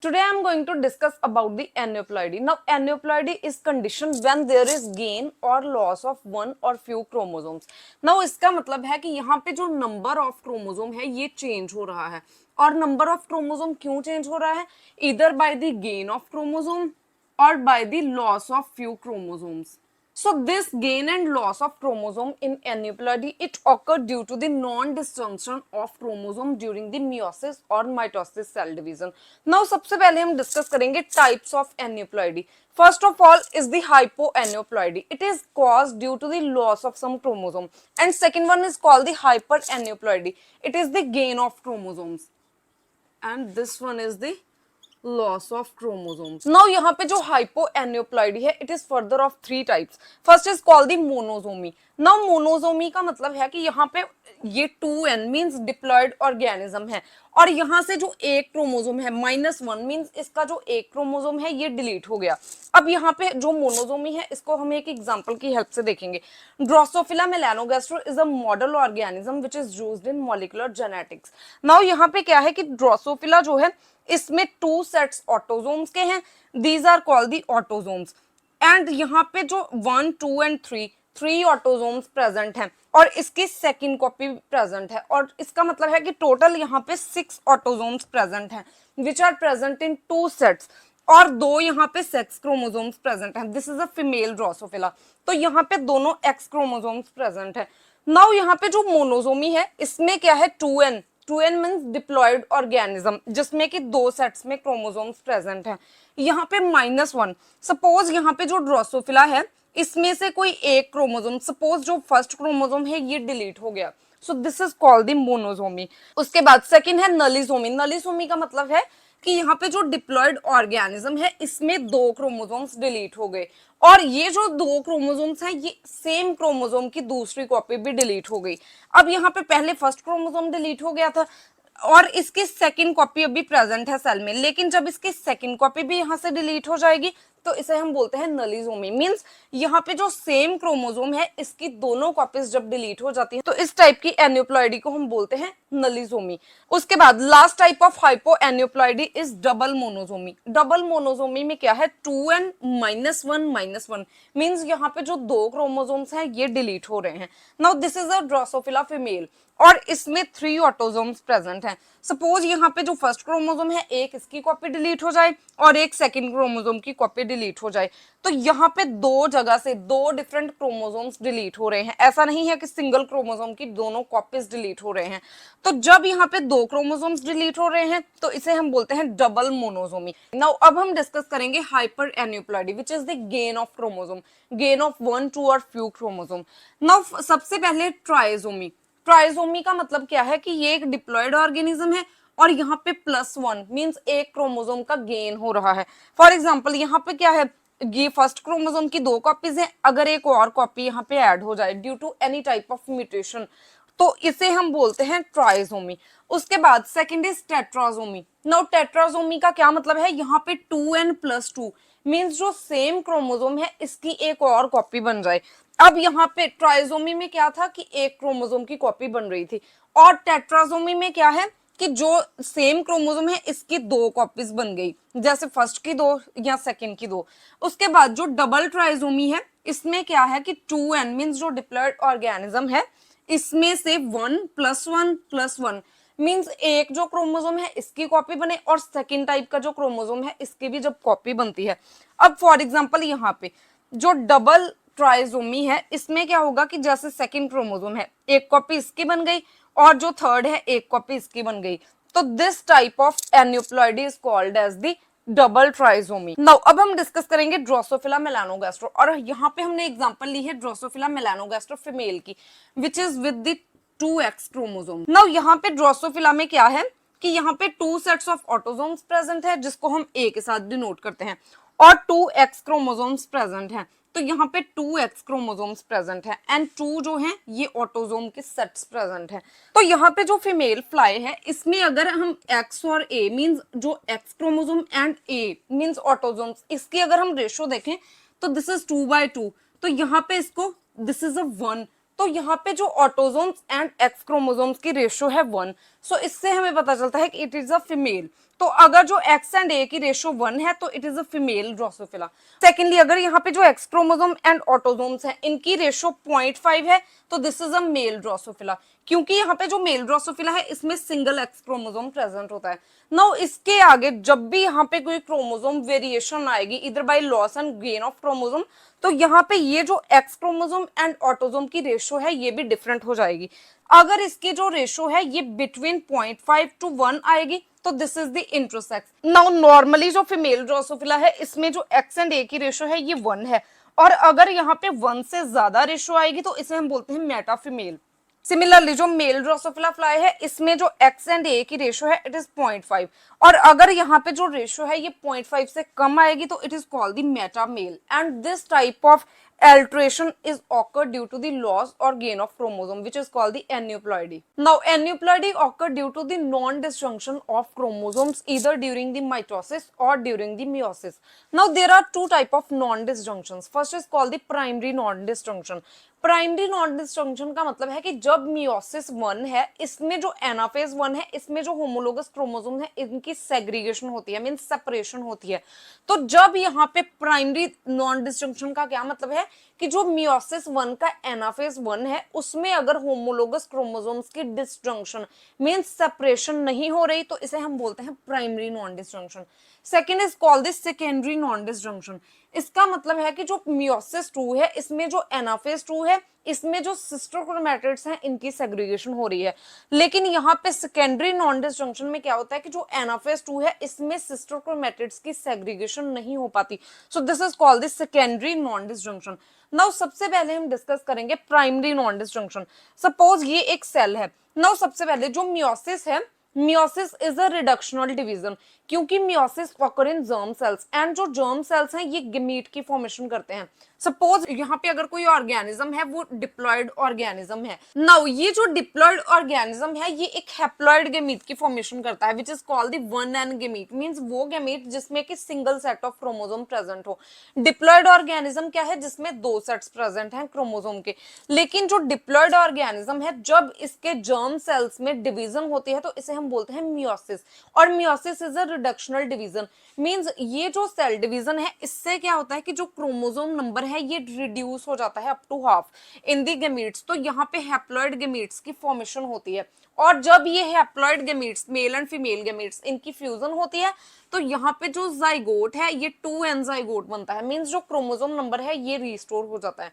Today I am going to discuss about the aneuploidy. Now aneuploidy is condition when there is gain or loss of one or few chromosomes. Now इसका मतलब है कि यहाँ पे जो number of chromosome है ये change हो रहा है और नंबर ऑफ क्रोमोसोम क्यों चेंज हो रहा है? इधर by the gain of chromosome or by the loss of few chromosomes. So this gain and loss of chromosome in aneuploidy, it occurred due to the non-disjunction of chromosome during the meiosis or mitosis cell division. Now सबसे पहले हम discuss करेंगे types of aneuploidy. First of all is the hypoaneuploidy. It is caused due to the loss of some chromosome. And second one is called the hyperaneuploidy. It is the gain of chromosomes. And this one is the loss of chromosomes. Now यहाँ पे जो hypoaneuploidy है, it is further of three types. First is called the monosomy. Now monosomy का मतलब है कि यहाँ पे ये 2n means diploid organism है और यहाँ से जो एक क्रोमोसोम है -1 मीन्स इसका जो एक क्रोमोसोम है ये डिलीट हो गया. अब यहाँ पे जो मोनोसोमी है इसको हम एक एग्जांपल की हेल्प से देखेंगे. Drosophila melanogaster is a model organism which is used in molecular genetics. Now यहाँ पे क्या है कि ड्रोसोफिला जो है इसमें 2 सेट्स ऑटोसोम्स के हैं. These are called the autosomes and यहाँ पे जो 1, 2 एंड 3 ऑटोसोम्स प्रेजेंट हैं और इसकी सेकंड कॉपी प्रेजेंट है और इसका मतलब है कि टोटल यहाँ पे 6 ऑटोसोम्स प्रेजेंट हैं which are present in 2 sets और 2 यहाँ पे सेक्स क्रोमोसोम्स प्रेजेंट हैं. This is a female drosophila. तो यहाँ पे दोनों एक्स क्रोमोसोम्स प्रेजेंट है. नाउ यहाँ पे जो मोनोसोमी है इसमें क्या है 2n. 2n means diploid organism जिसमें कि 2 सेट्स में क्रोमोसोम्स प्रेजेंट हैं. यहाँ पे -1. सपोज यहाँ पे जो ड्रोसोफिला है इसमें से कोई एक क्रोमोसोम, सपोज जो फर्स्ट क्रोमोसोम है ये डिलीट हो गया. So this is called the monosomy. उसके बाद सेकंड है नलिसोमी. नलिसोमी का मतलब है कि यहाँ पे जो डिप्लॉयड ऑर्गेनिज्म है इसमें 2 क्रोमोसोम्स डिलीट हो गए और ये जो 2 क्रोमोसोम्स हैं ये सेम क्रोमोसोम की दूसरी कॉपी भी डिलीट हो गई. अब यहाँ पे पहले फर्स्ट क्रोमोसोम डिलीट हो गया था और इसकी सेकंड कॉपी अभी प्रेजेंट है सेल में, लेकिन जब इसकी सेकंड कॉपी भी यहाँ से डिलीट हो जाएगी तो इसे हम बोलते हैं नलिसोमी. मींस यहाँ पे जो सेम क्रोमोसोम है इसकी दोनों कॉपीज जब डिलीट हो जाती है तो इस टाइप की एन्यूप्लॉइडी को हम बोलते हैं नलिसोमी. उसके बाद last type of hypoaneuploidy is double monosomy. Double monosomy में क्या है 2n -1 मींस यहाँ पे जो 2 क्रोमोसोम्स हैं ये डिलीट हो रहे हैं. Now this is a Drosophila female और इसमें 3 ऑटोसोम्स प्रेजेंट हैं. सपोज यहाँ पे जो फर्स्ट क्रोमोसोम है एक इसकी कॉपी डिलीट हो जाए और एक सेकंड क्रोमोसोम की कॉपी डिलीट हो जाए तो यहाँ पे 2 जगह से 2 डिफरेंट क्रोमोसोम्स डिलीट हो रहे हैं. ऐसा नहीं है कि सिंगल क्रोमोसोम की दोनों कॉपीज डिलीट हो रहे हैं. तो जब यहाँ पे 2 क्रोमोसोम्स डिलीट हो रहे हैं तो इसे हम बोलते हैं डबल मोनोसोमी. नाउ अब हम डिस्कस करेंगे hyper aneuploidy which is the gain of chromosome, gain of 1, 2 और फ्यू क्रोमोसोम. नाउ सबसे पहले ट्राइसोमी. ट्राइसोमी का मतलब क्या है कि ये एक डिप्लॉयड ऑर्गेनिज्म है और यहाँ पे +1 मींस एक क्रोमोसोम का गेन हो रहा है. फॉर एग्जांपल यहाँ पे क्या है, ये फर्स्ट क्रोमोसोम की 2 कॉपीज हैं, अगर एक और कॉपी यहाँ पे ऐड हो जाए due to any type of mutation तो इसे हम बोलते हैं ट्राइसोमी. उसके बाद second is tetrasomy. Now tetrasomy का क्या मतलब है, यहाँ पे 2n+2 मींस जो सेम क्रोमोसोम है इसकी एक और कॉपी बन जाए. अब यहाँ पे ट्राइसोमी में क्या था कि एक क्रोमोसोम की कॉपी बन रही थी और टेट्रासोमी में क्या है कि जो सेम क्रोमोसोम है इसकी 2 कॉपीज बन गई, जैसे फर्स्ट की 2 या सेकंड की 2. उसके बाद जो डबल ट्राइसोमी है इसमें क्या है कि 2n मींस जो डिप्लॉयड ऑर्गेनिज्म है इसमें से 1+1+1 मींस एक जो क्रोमोसोम है इसकी कॉपी बने और सेकंड टाइप का जो क्रोमोसोम है इसकी भी जब कॉपी बनती है. अब फॉर एग्जांपल यहाँ पे जो डबल ट्राइसोमी है इसमें क्या होगा कि जैसे सेकंड क्रोमोसोम है एक कॉपी इसकी बन गई और जो थर्ड है एक कॉपी इसकी बन गई. तो this type of aneuploidy is called as the double trisomy. Now अब हम डिस्कस करेंगे ड्रोसोफिला मेलानोगास्टर और यहाँ पे हमने एग्जांपल ली है ड्रोसोफिला मेलानोगास्टर फीमेल की which is with the 2x chromosome. Now यहाँ पे ड्रोसोफिला में क्या है कि यहाँ पे 2 सेट्स ऑफ ऑटोसोम्स प्रेजेंट है जिसको हम A के साथ डिनोट करते हैं और 2x क्रोमोसोम्स प्रेजेंट हैं. तो यहाँ पे 2x क्रोमोसोम्स प्रेजेंट है एंड 2 जो है ये ऑटोसोम के सेट्स प्रेजेंट है. तो यहाँ पे जो फीमेल फ्लाई है इसमें अगर हम x और a मींस जो x chromosome and a means autosomes इसकी अगर हम रेशो देखें तो दिस इज 2/2. तो यहाँ पे इसको दिस इज अ 1. तो यहाँ पे जो ऑटोसोम्स एंड एक्स क्रोमोसोम्स की रेशियो है 1. सो इससे हमें पता चलता है कि इट इज अ फीमेल. तो अगर जो एक्स एंड ए की रेशियो 1 है तो it is a female Drosophila. Secondly अगर यहाँ पे जो एक्स क्रोमोसोम एंड ऑटोसोम्स है इनकी रेशियो 0.5 है तो this is a male Drosophila, क्योंकि यहाँ पे जो मेल ड्रोसोफिला है इसमें सिंगल एक्स क्रोमोसोम प्रेजेंट होता है। नाउ इसके आगे जब भी यहाँ पे कोई क्रोमोसोम वेरिएशन आएगी इधर by loss and gain of chromosome, तो यहाँ पे ये जो एक्स क्रोमोसोम एंड ऑटोसोम की रेशियो है ये भी डिफरेंट हो जाएगी। अगर इसकी जो रेशियो है ये बिटवीन 0.5 to 1 आएगी तो this is the intersex. Now normally जो फीमेल ड्रोसोफिला है इसमें जो एक्स एंड ए की रेशियो है ये 1 है, और अगर यहाँ पे 1 से ज्यादा रेशियो आएगी तो इसे हम बोलते हैं मेटाफीमेल। सिमिलरली जो मेल ड्रोसोफिला फ्लाई है इसमें जो एक्स एंड ए की रेशियो है इट इज 0.5, और अगर यहाँ पे जो रेशियो है ये 0.5 से कम आएगी तो it is called the meta male, and this type of alteration is occurred due to the loss or gain of chromosome, which is called the aneuploidy. Now aneuploidy occur due to the non-disjunction of chromosomes either during the mitosis or during the meiosis. Now there are two type of non-disjunctions. First is called the primary non-disjunction. Primary non disjunction का मतलब है कि जब meiosis 1 है इसमें जो anaphase 1 है इसमें जो होमोलोगस क्रोमोसोम है इनकी सेग्रीगेशन होती है, मींस सेपरेशन होती है। तो जब यहाँ पे प्राइमरी नॉन डिस्जंक्शन का क्या मतलब है कि जो मियोसिस 1 का एनाफेज 1 है उसमें अगर होमोलोगस क्रोमोसोम्स की डिस्जंक्शन मींस सेपरेशन नहीं हो रही तो इसे हम बोलते हैं primary non disjunction. Second is called the secondary non disjunction. इसका मतलब है कि जो मियोसिस 2 है इसमें जो एनाफेज 2 है इसमें जो सिस्टर क्रोमैटिड्स हैं इनकी सेग्रीगेशन हो रही है, लेकिन यहाँ पे सेकेंडरी नॉन डिस्जंक्शन में क्या होता है कि जो एनाफेज 2 है इसमें सिस्टर क्रोमैटिड्स की सेग्रीगेशन नहीं हो पाती। So this is called the secondary non disjunction. Now सबसे पहले हम डिस्कस करेंगे प्राइमरी नॉन डिस्जंक्शन। सपोज ये एक सेल है। नाउ सबसे पहले जो मियोसिस है, meiosis is a reductional division, क्योंकि meiosis occur in germ cells, and जो जर्म सेल्स हैं ये गमीट की फॉर्मेशन करते हैं। सपोज यहाँ पे अगर कोई ऑर्गेनिज्म है वो डिप्लॉयड ऑर्गेनिज्म है। नाउ ये जो डिप्लॉयड ऑर्गेनिज्म है ये एक हैप्लॉयड गमीट की फॉर्मेशन करता है which is called the one N gamete, means वो गमीट जिसमें कि single set of chromosome present हो। डिप्लॉयड ऑर्गेनिज्म क्या है जिसमें दो सेट्स प्रेजेंट हैं क्रोमोसोम के। लेकिन जो डिप्लॉयड ऑर्गेनिज्म है जब इसके जर्म सेल्स में डिवीजन होती है तो इसे हम बोलते हैं मियोसिस, और meiosis is a reductional division, means ये जो सेल डिवीजन है इससे क्या होता है कि जो क्रोमोसोम नंबर है ये रिड्यूस हो जाता है up to half in the gametes. तो यहाँ पे हैप्लॉइड गमीट्स की फॉर्मेशन होती है, और जब ये haploid gametes male and female gametes इनकी फ्यूजन होती है तो यहाँ पे जो जाइगोट है ये 2n जाइगोट बनता है, मींस जो क्रोमोसोम नंबर है ये रिस्टोर हो जाता है।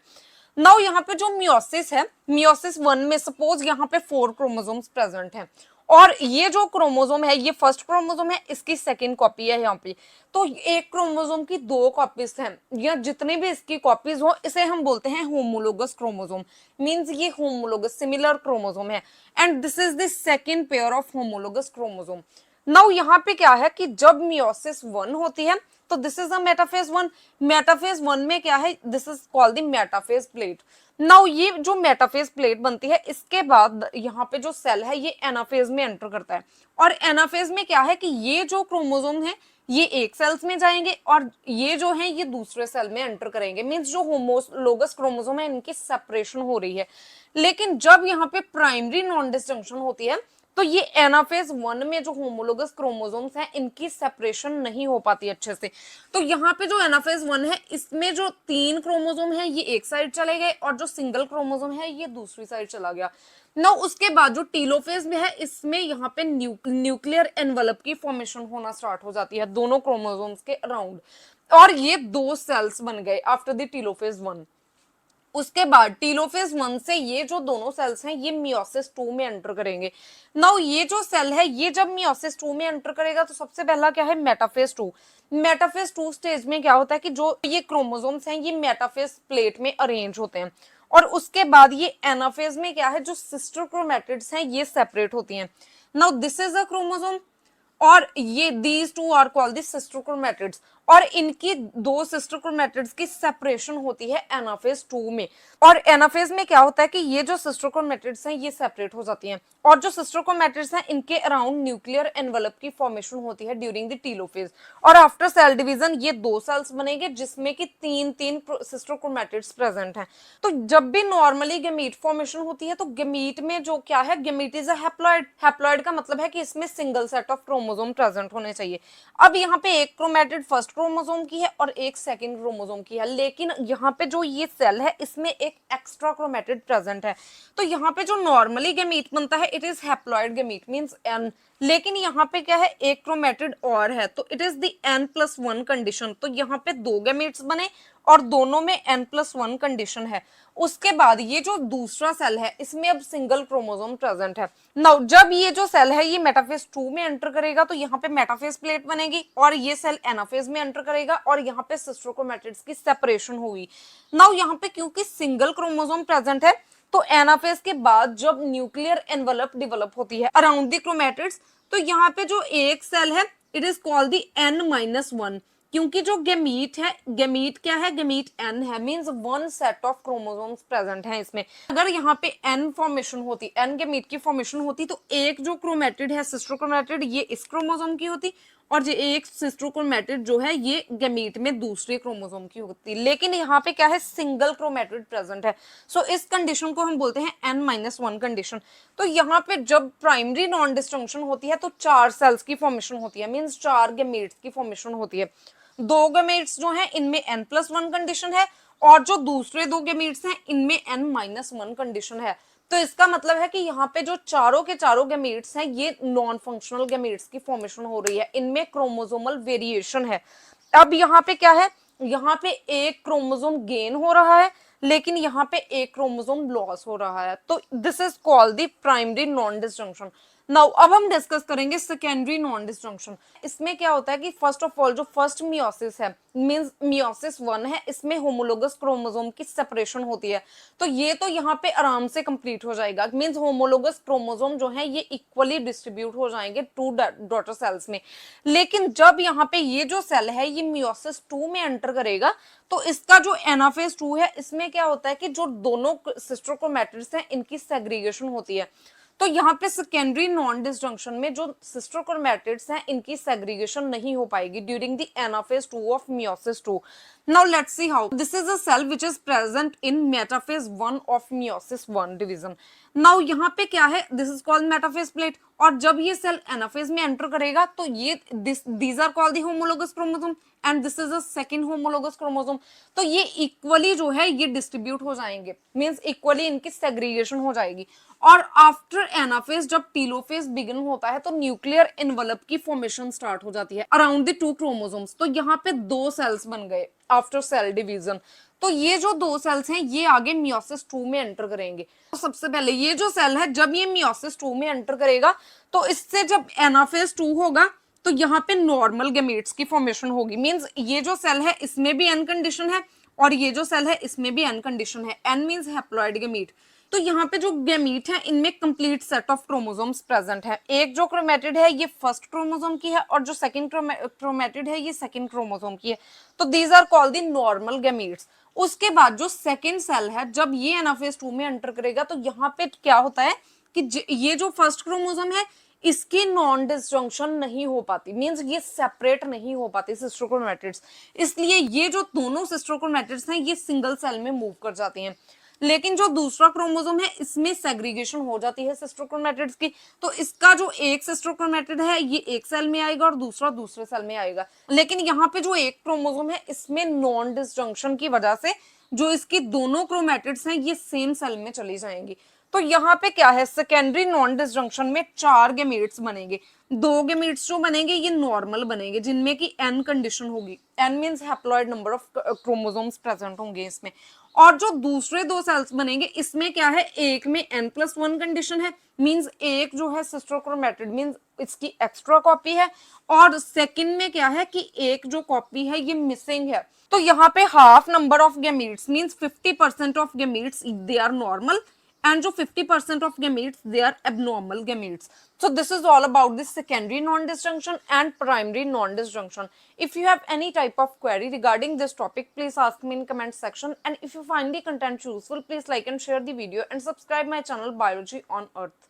नाउ यहाँ पे जो मियोसिस है, मियोसिस 1 में सपोज यहाँ पे 4 क्रोमोसोम्स प्रेजेंट हैं, और ये जो क्रोमोसोम है ये फर्स्ट क्रोमोसोम है इसकी सेकंड कॉपी है यहाँ पे। तो एक क्रोमोसोम की 2 कॉपीज हैं या जितने भी इसकी कॉपीज हो इसे हम बोलते हैं होमोलोगस क्रोमोसोम, मींस ये होमोलोगस सिमिलर क्रोमोसोम है, and this is the second pair of homologous chromosome. Now यहाँ पे क्या है कि जब मियोसिस 1 होती है तो this is a metaphase 1। Metaphase 1 में क्या है, this is called the metaphase plate. Now ये जो मेटाफेज प्लेट बनती है इसके बाद यहाँ पे जो सेल है ये एनाफेज में एंटर करता है, और एनाफेज में क्या है कि ये जो क्रोमोसोम है ये एक सेल्स में जाएंगे और ये जो है ये दूसरे सेल में एंटर करेंगे, मींस जो होमोलोगस क्रोमोसोम है इनकी सेपरेशन हो रही है। लेकिन जब यहाँ पे प्राइमरी नॉन डिस्जंक्शन होती है तो ये एनाफेज 1 में जो होमोलोगस क्रोमोसोम्स हैं इनकी सेपरेशन नहीं हो पाती अच्छे से। तो यहाँ पे जो एनाफेज 1 है इसमें जो 3 क्रोमोसोम है ये एक साइड चले गए और जो सिंगल क्रोमोसोम है ये दूसरी साइड चला गया। ना उसके बाद जो टीलोफेज में है इसमें यहाँ पे न्यूक्लियर एनवलप की फॉर्मेशन होना स्टार्ट हो जाती है दोनों क्रोमोसोम्स के अराउंड, और ये 2 सेल्स बन गए आफ्टर द टीलोफेज 1। उसके बाद टीलोफेज 1 से ये जो दोनों सेल्स हैं ये मियोसिस 2 में एंटर करेंगे। नाउ ये जो सेल है ये जब मियोसिस 2 में एंटर करेगा तो सबसे पहला क्या है मेटाफेज 2। मेटाफेज 2 स्टेज में क्या होता है कि जो ये क्रोमोसोम्स हैं ये मेटाफेज प्लेट में अरेंज होते हैं, और उसके बाद ये एनाफेज में क्या है जो सिस्टर क्रोमैटिड्स हैं ये सेपरेट होती हैं। Now this is a chromosome, और ये these two are called the sister chromatids, और इनकी 2 सिस्टर क्रोमैटिड्स की सेपरेशन होती है एनाफेज 2 में। और एनाफेज में क्या होता है कि ये जो सिस्टर क्रोमैटिड्स हैं ये सेपरेट हो जाती हैं, और जो सिस्टर क्रोमैटिड्स हैं इनके अराउंड न्यूक्लियर एनवलप की फॉर्मेशन होती है ड्यूरिंग द टीलोफेज, और आफ्टर सेल डिवीजन ये 2 सेल्स बनेंगे जिसमें कि 3 सिस्टर क्रोमैटिड्स प्रेजेंट हैं। तो जब भी नॉर्मली गमीट फॉर्मेशन होती है तो गमीट में जो क्या है, gamete is a haploid. Haploid का मतलब है कि इसमें single set of chromosome chromosome present होने चाहिए। अब यहाँ पे एक क्रोमेटिड फर्स्ट क्रोमोसोम की है और एक सेकंड क्रोमोसोम की है, लेकिन यहाँ पे जो ये सेल है इसमें एक एक्स्ट्रा क्रोमेटिड प्रेजेंट है। तो यहाँ पे जो नॉर्मली गैमीट बनता है it is haploid gamete means N, लेकिन यहाँ पे क्या है एक क्रोमेटिड और है तो it is the n+1 condition. तो यहाँ पे दो गैमीट्स बने और दोनों में n+1 कंडीशन है। उसके बाद ये जो दूसरा सेल है इसमें अब सिंगल क्रोमोसोम प्रेजेंट है। नाउ जब ये जो सेल है ये मेटाफेज 2 में एंटर करेगा तो यहाँ पे मेटाफेज प्लेट बनेगी और ये सेल एनाफेज में एंटर करेगा और यहाँ पे सिस्टर क्रोमैटिड्स की सेपरेशन होगी। नाउ यहाँ पे क्योंकि सिंगल क्रोमोसोम प्रेजेंट है तो एनाफेज के बाद जब न्यूक्लियर एनवलप डेवलप होती है अराउंड द क्रोमैटिड्स, तो यहाँ पे जो एक सेल है it is called the n-1, क्योंकि जो गैमीट है, गैमीट क्या है, गैमीट n है means one set of chromosomes present है इसमें। अगर यहाँ पे n फॉर्मेशन होती, n गैमीट की फॉर्मेशन होती तो एक जो क्रोमैटिड है सिस्टर क्रोमैटिड ये इस क्रोमोसोम की होती और ये एक सिस्टर क्रोमैटिड जो है ये गैमीट में दूसरे क्रोमोसोम की होती, लेकिन यहाँ पे क्या है सिंगल क्रोमैटिड प्रेजेंट है। सो इस कंडीशन को हम बोलते हैं n-1 कंडीशन। तो यहाँ पे जब प्राइमरी नॉन डिस्जंक्शन होती है तो 4 सेल्स की फॉर्मेशन होती है मींस 4 गैमीट्स की फॉर्मेशन होती है। दो गैमेट्स जो हैं इनमें n+1 कंडीशन है और जो दूसरे दो गैमेट्स हैं इनमें n-1 कंडीशन है। तो इसका मतलब है कि यहाँ पे जो चारों के चारों गैमेट्स हैं ये नॉन फंक्शनल गैमेट्स की फॉर्मेशन हो रही है, इनमें क्रोमोसोमल वेरिएशन है। अब यहाँ पे क्या है, यहाँ पे एक क्रोमोसोम गेन हो रहा है लेकिन यहाँ पे एक क्रोमोसोम लॉस हो रहा है, तो this is called the primary non disjunction. Now अब हम डिस्कस करेंगे सेकेंडरी नॉन डिस्जंक्शन। इसमें क्या होता है कि फर्स्ट ऑफ ऑल जो फर्स्ट मियोसिस है मींस मियोसिस 1 है, इसमें होमोलोगस क्रोमोसोम की सेपरेशन होती है। तो ये तो यहाँ पे आराम से कंप्लीट हो जाएगा मींस होमोलोगस क्रोमोसोम जो है ये इक्वली डिस्ट्रीब्यूट हो जाएंगे टू डॉटर सेल्स में। लेकिन जब यहाँ पे ये जो सेल है ये मियोसिस 2 में एंटर करेगा तो इसका जो एनाफेज 2 है इसमें क्या होता है कि जो दोनों सिस्टर क्रोमैटिड्स हैं इनकी सेग्रीगेशन होती है। तो यहाँ पे सेकेंडरी नॉन डिस्जंक्शन में जो सिस्टर क्रोमैटिड्स हैं इनकी सेग्रीगेशन नहीं हो पाएगी during the anaphase 2 of meiosis 2। Now let's see how this is a cell which is present in metaphase 1 of meiosis 1 division. Now यहाँ पे क्या है, this is called metaphase plate और जब ये सेल एनाफेज में एंटर करेगा तो ये these are called the homologous chromosome and this is a second homologous chromosome. तो ये इक्वली जो है ये डिस्ट्रीब्यूट हो जाएंगे मींस इक्वली इनकी सेग्रीगेशन हो जाएगी। और आफ्टर एनाफेज जब टीलोफेज बिगिन होता है तो न्यूक्लियर एनवलप की फॉर्मेशन स्टार्ट हो जाती है अराउंड द 2 क्रोमोसोम्स। तो यहाँ पे 2 सेल्स बन गए आफ्टर सेल डिवीजन। तो ये जो 2 सेल्स हैं ये आगे मियोसिस 2 में एंटर करेंगे। तो सबसे पहले ये जो सेल है जब ये मियोसिस 2 में एंटर करेगा तो इससे जब एनाफेज 2 होगा तो यहाँ पे नॉर्मल गैमेट्स की फॉर्मेशन होगी मींस ये जो सेल है इसमें भी n कंडीशन है और ये जो सेल है इसमें भी n कंडीशन है। n means haploid gamete. तो यहाँ पे जो गैमीट है इनमें complete set of chromosomes present है। एक जो क्रोमैटिड है ये फर्स्ट क्रोमोसोम की है और जो सेकंड क्रोमैटिड है ये सेकंड क्रोमोसोम की है। तो these are called the normal gametes. उसके बाद जो सेकंड सेल है जब ये एनाफेज 2 में एंटर करेगा तो यहाँ पे क्या होता है कि ये जो फर्स्ट क्रोमोसोम है इसकी नॉन डिस्जंक्शन नहीं हो पाती मींस ये सेपरेट नहीं हो पाती सिस्टर क्रोमैटिड्स, इसलिए ये जो दोनों सिस्टर क्रोमैटिड्स हैं ये सिंगल सेल में मूव कर जाती हैं। लेकिन जो दूसरा क्रोमोसोम है इसमें सेग्रीगेशन हो जाती है सिस्टर क्रोमैटिड्स की। तो इसका जो एक सिस्टर क्रोमैटिड है ये एक सेल में आएगा और दूसरा दूसरे सेल में आएगा। लेकिन यहाँ पे जो एक क्रोमोसोम है इसमें नॉन डिस्जंक्शन की वजह से जो इसकी दोनों क्रोमैटिड्स हैं ये सेम सेल में चली जाएंगी। तो यहाँ पे क्या है सेकेंडरी नॉन डिस्जंक्शन में 4 गैमेट्स बनेंगे। 2 गैमेट्स जो बनेंगे ये नॉर्मल बनेंगे जिनमें की n कंडीशन होगी, n means haploid number of chromosomes present होंगे इसमें। और जो दूसरे 2 सेल्स बनेंगे इसमें क्या है एक में n+1 कंडीशन है मींस एक जो है सिस्टर क्रोमैटिड मींस इसकी एक्स्ट्रा कॉपी है और सेकंड में क्या है कि एक जो कॉपी है ये मिसिंग है। तो यहाँ पे half number of gametes means 50% of gametes they are normal and जो 50% of gametes they are abnormal gametes. So this is all about this secondary non-disjunction and primary non-disjunction. If you have any type of query regarding this topic, please ask me in comment section, and if you find the content useful, please like and share the video and subscribe my channel Biology on Earth.